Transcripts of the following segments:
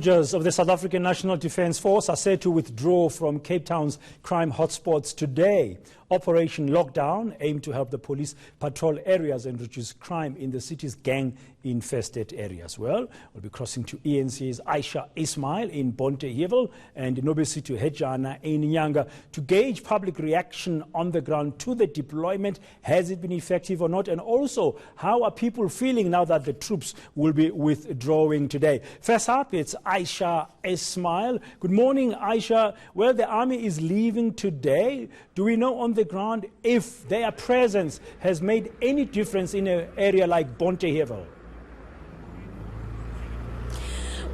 Soldiers of the South African National Defence Force are set to withdraw from Cape Town's crime hotspots today. Operation Lockdown aimed to help the police patrol areas and reduce crime in the city's gang-infested areas. Well, we'll be crossing to ENC's Aisha Ismail in Bontehevel and Nobesitu Hejana in Nyanga to gauge public reaction on the ground to the deployment. Has it been effective or not? And also, how are people feeling now that the troops will be withdrawing today? First up, it's Aisha Ismail. Good morning, Aisha. Well, the army is leaving today. Do we know on the ground if their presence has made any difference in an area like Bontehevel?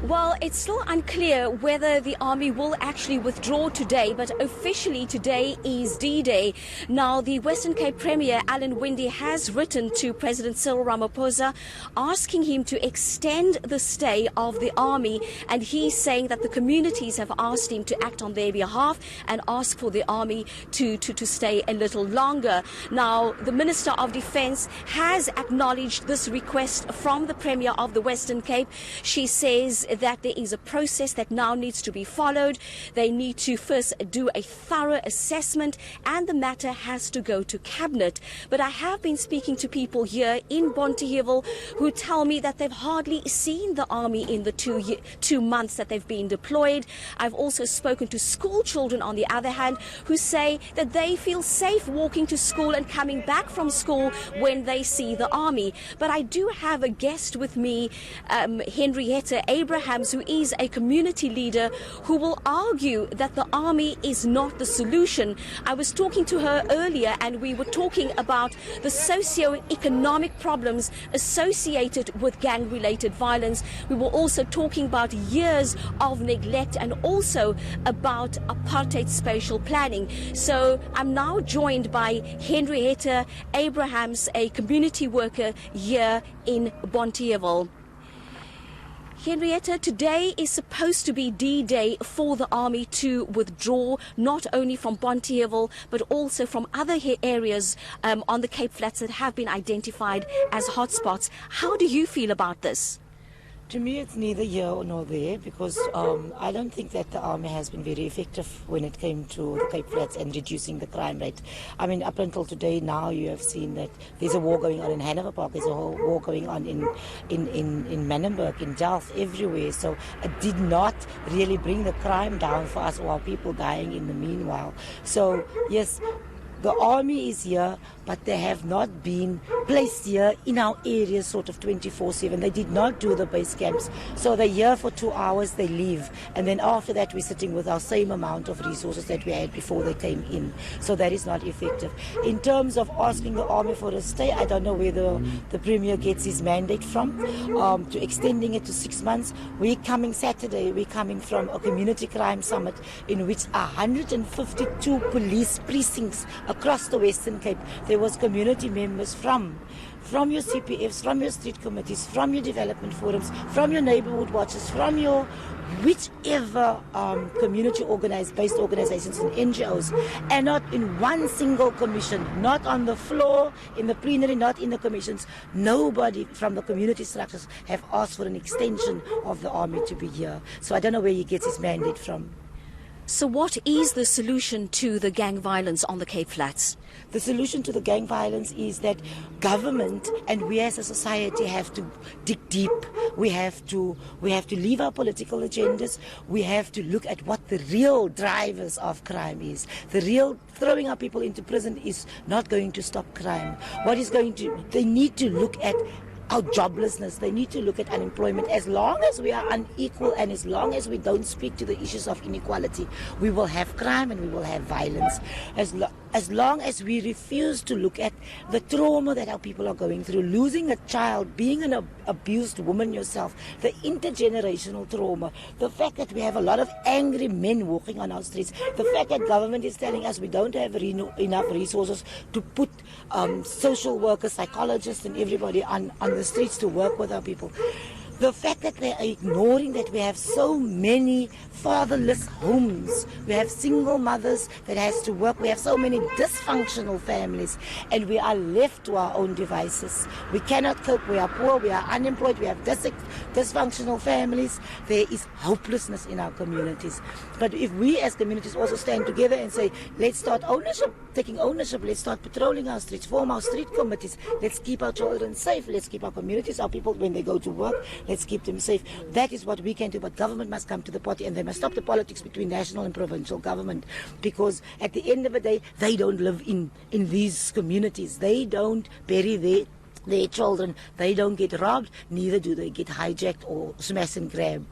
Well, it's still unclear whether the army will actually withdraw today, but officially today is D-Day. Now, the Western Cape Premier, Alan Winde, has written to President Cyril Ramaphosa asking him to extend the stay of the army, and he's saying that the communities have asked him to act on their behalf and ask for the army to stay a little longer. Now, the Minister of Defence has acknowledged this request from the Premier of the Western Cape. She says that there is a process that now needs to be followed. They need to first do a thorough assessment and the matter has to go to Cabinet. But I have been speaking to people here in Bontehevel who tell me that they've hardly seen the army in the 2 months that they've been deployed. I've also spoken to school children, on the other hand, who say that they feel safe walking to school and coming back from school when they see the army. But I do have a guest with me, Henrietta Abrahams, who is a community leader, who will argue that the army is not the solution. I was talking to her earlier and we were talking about the socio-economic problems associated with gang-related violence. We were also talking about years of neglect and also about apartheid spatial planning. So I'm now joined by Henrietta Abrahams, a community worker here in Bontehevel. Henrietta, today is supposed to be D-Day for the army to withdraw, not only from Bontehevel, but also from other areas on the Cape Flats that have been identified as hotspots. How do you feel about this? To me, it's neither here nor there, because I don't think that the army has been very effective when it came to the Cape Flats and reducing the crime rate. I mean, up until today, now you have seen that there's a war going on in Hanover Park, there's a whole war going on in Manenberg, in Delft, everywhere. So it did not really bring the crime down for us, or our people dying in the meanwhile. So, yes, the army is here, but they have not been placed here in our area sort of 24/7. They did not do the base camps. So they're here for 2 hours, they leave. And then after that, we're sitting with our same amount of resources that we had before they came in. So that is not effective. In terms of asking the army for a stay, I don't know where the Premier gets his mandate from, to extending it to 6 months. We're coming Saturday, we're coming from a community crime summit in which 152 police precincts across the Western Cape, there was community members from your CPFs, from your street committees, from your development forums, from your neighborhood watches, from your whichever community based organizations and NGOs, and not in one single commission, not on the floor, in the plenary, not in the commissions. Nobody from the community structures have asked for an extension of the army to be here. So I don't know where he gets his mandate from. So what is the solution to the gang violence on the Cape Flats? The solution to the gang violence is that government and we as a society have to dig deep. We have to leave our political agendas. We have to look at what the real drivers of crime is. The real throwing our people into prison is not going to stop crime. They need to look at our joblessness, they need to look at unemployment. As long as we are unequal and as long as we don't speak to the issues of inequality, we will have crime and we will have violence. As long as we refuse to look at the trauma that our people are going through, losing a child, being an abused woman yourself, the intergenerational trauma, the fact that we have a lot of angry men walking on our streets, the fact that government is telling us we don't have enough resources to put social workers, psychologists and everybody on the streets to work with our people. The fact that they are ignoring that we have so many fatherless homes, we have single mothers that has to work, we have so many dysfunctional families, and we are left to our own devices. We cannot cope, we are poor, we are unemployed, we have dysfunctional families. There is hopelessness in our communities. But if we as communities also stand together and say, let's start taking ownership, let's start patrolling our streets, form our street committees, let's keep our children safe, let's keep our communities, our people when they go to work, let's keep them safe. That is what we can do, but government must come to the party, and they must stop the politics between national and provincial government, because at the end of the day, they don't live in these communities. They don't bury their children. They don't get robbed, neither do they get hijacked or smash and grab.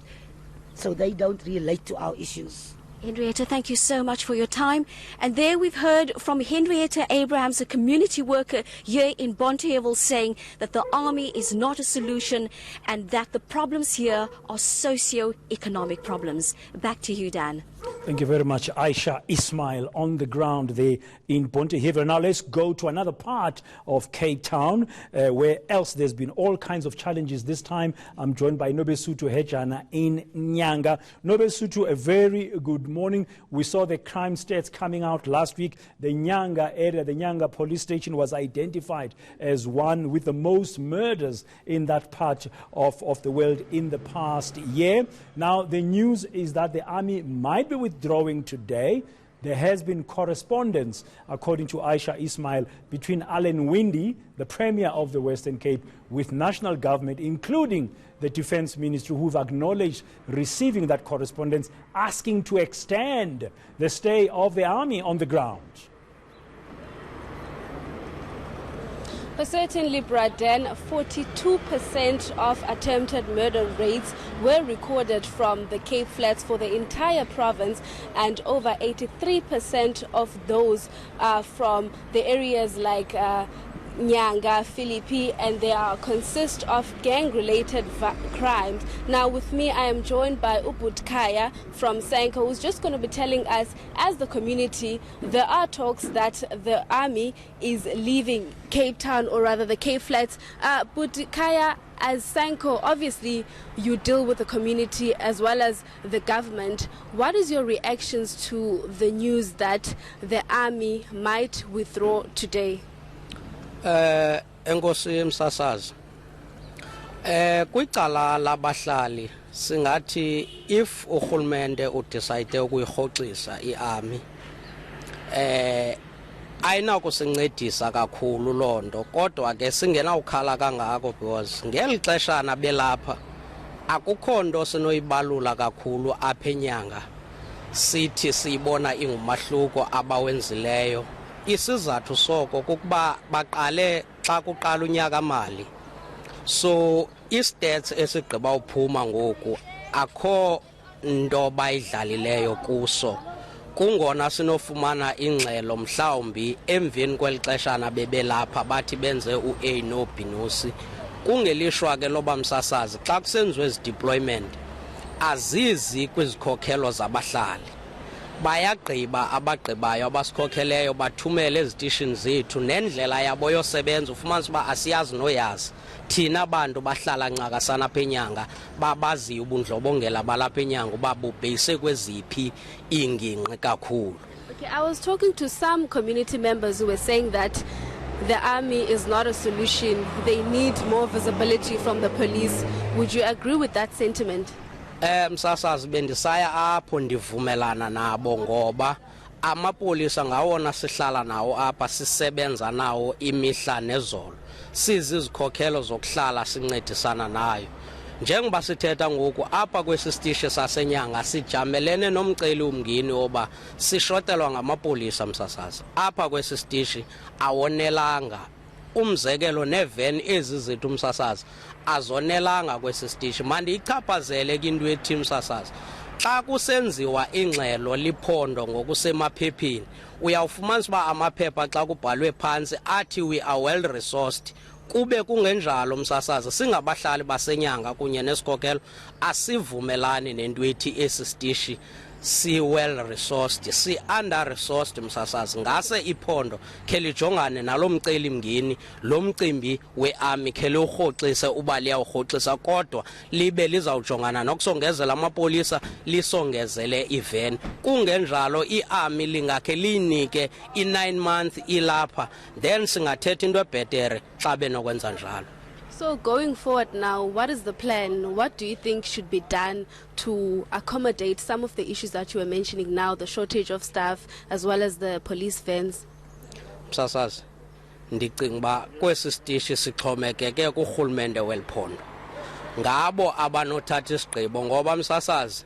So they don't relate to our issues. Henrietta, thank you so much for your time. And there we've heard from Henrietta Abrahams, a community worker here in Bonteheuwel, saying that the army is not a solution and that the problems here are socio-economic problems. Back to you, Dan. Thank you very much, Aisha Ismail, on the ground there in Bonteheuwel. Now let's go to another part of Cape Town, where else there's been all kinds of challenges. This time I'm joined by Nobesutu Hejana in Nyanga. Nobesutu, a very good morning. We saw the crime stats coming out last week. The Nyanga area, the Nyanga police station, was identified as one with the most murders in that part of the world in the past year. Now the news is that the army might be withdrawing today. There has been correspondence, according to Aisha Ismail, between Alan Winde, the Premier of the Western Cape, with national government, including the Defence Ministry, who've acknowledged receiving that correspondence, asking to extend the stay of the army on the ground. Certainly, Braden, 42% of attempted murder rates were recorded from the Cape Flats for the entire province, and over 83% of those are from the areas like Nyanga, Philippi, and they consist of gang-related crimes. Now with me I am joined by Ubutkaya from SANDF, who's just going to be telling us, as the community, there are talks that the army is leaving Cape Town, or rather the Cape Flats. Butkaya, as SANDF, obviously you deal with the community as well as the government. What is your reactions to the news that the army might withdraw today? Enkosi msasazi, kwicala labahlali singathi if urhulumente udecide ukuyirhoxisa iarmy, ayinakusincedisa kakhulu loo nto, kodwa ke singenawukhala kangako because ngeli xeshana belapha akukho nto sinoyibalula kakhulu apha enyanga sithi siyibona ingumahluko abawenzileyo. Isizathu soko kukuba baqale xa kuqala unyaka mali, so istats esigqiba uphuma ngoku akho nto bayidlalileyo kuso, kungona sinofumana ingxelo mhlawumbi emveni kweli xeshana bebelapha bathi benze u-A no B no C. Kungelishwa ke loba msasazi xa kusenziwe ezi deployment azizi kwizikhokhelo zabahlali, bayagqiba abagqibayo abasikhokheleyo bathumele ezitishini zethu nendlela yabo yosebenza ufumanisa uba asiyazi noyazi. Thina abantu bahlala ncakasana apha enyanga babaziyo ubundlobongela balapha enyanga uba bubheyise kweziphi iingingqi kakhulu. Okay, I was talking to some community members who were saying that the army is not a solution. They need more visibility from the police. Would you agree with that sentiment? Msasazi bendisaya apho ndivumelana nabo, ngoba amapolisa ngawona sihlala nawo apha sisebenza nawo imihla nezolo, sizi izikhokhelo zokuhlala sincedisana nayo. Njengoba sithetha ngoku apha kwesi sitishi sasenyanga sijamelene nomceli umngeni oba sishotelwa ngamapolisa msasazi. Apha kwesi sitishi awonelanga, umzekelo neven ezi zethu msasazi azonelanga kwesi sitishi. Mandiyichaphazele into ethi msasazi, xa kusenziwa ingxelo liphondo ngokusemaphepheni uyawufumanisa uba amaphepha xa kubhalwe phantsi athi we are well resourced, kube kungenjalo msasazi. Singabahlali basenyanga kunye nesikhokhelo asivumelani nento ethi esi sitishi si-well resourced, si-under-resourced msasazi. Ngase iphondo khe lijongane nalo mcelimngeni, lo mcimbi we-army khe liwurhoxise uba liyawurhoxisa, kodwa libe lizawujongana nokusongezela amapolisa, lisongezele iveni. Kungenjalo i-army lingakhe liyinike i-9 month ilapha, then singathetha into ebhetere xa benokwenza njalo. So going forward now, what is the plan? What do you think should be done to accommodate some of the issues that you were mentioning now, the shortage of staff as well as the police vans? Msasazi, ndicinga uba kwesi sitishi sixhomekeke kurhulumente weliphondo. Ngabo abanothatha isigqibo, ngoba msasazi,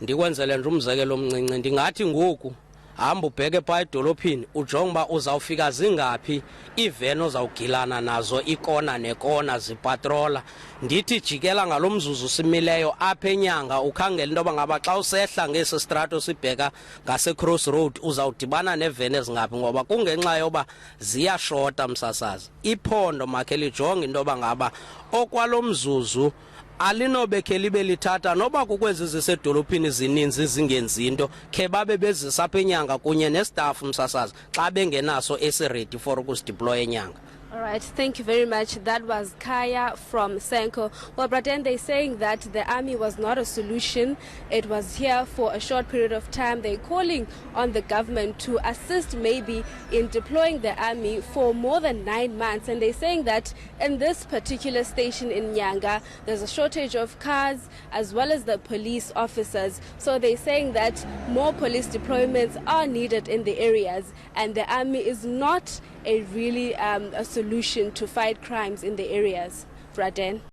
ndikwenzele nje umzekelo omncinci, ndingathi ngoku hamba ubheke phaa edolophini ujonge uba uzawufika zingaphi iiveni ozawugilana nazo ikona nekona zipatrola. Ndithi jikela ngalo mzuzu simileyo apha enyanga ukhangela into yoba ngaba xa usehla ngesi strato sibheka ngase-cross road uzawudibana neeveni ezingaphi, ngoba kungenxa yoba ziyashota msasazi. Iphondo makhe lijonge into yoba ngaba okwalo mzuzu alinobekhe libe lithatha noba kukwezi zisedolophini zininzi zingenzi into, khe babe bezisa apha enyanga kunye nestaff msasazi xa bengenaso esi-ready for ukusideploy enyanga. All right, thank you very much. That was Kaya from Senko. Well, Braden, they're saying that the army was not a solution. It was here for a short period of time. They're calling on the government to assist maybe in deploying the army for more than 9 months. And they're saying that in this particular station in Nyanga, there's a shortage of cars as well as the police officers. So they're saying that more police deployments are needed in the areas, and the army is not a really a solution to fight crimes in the areas. Braden.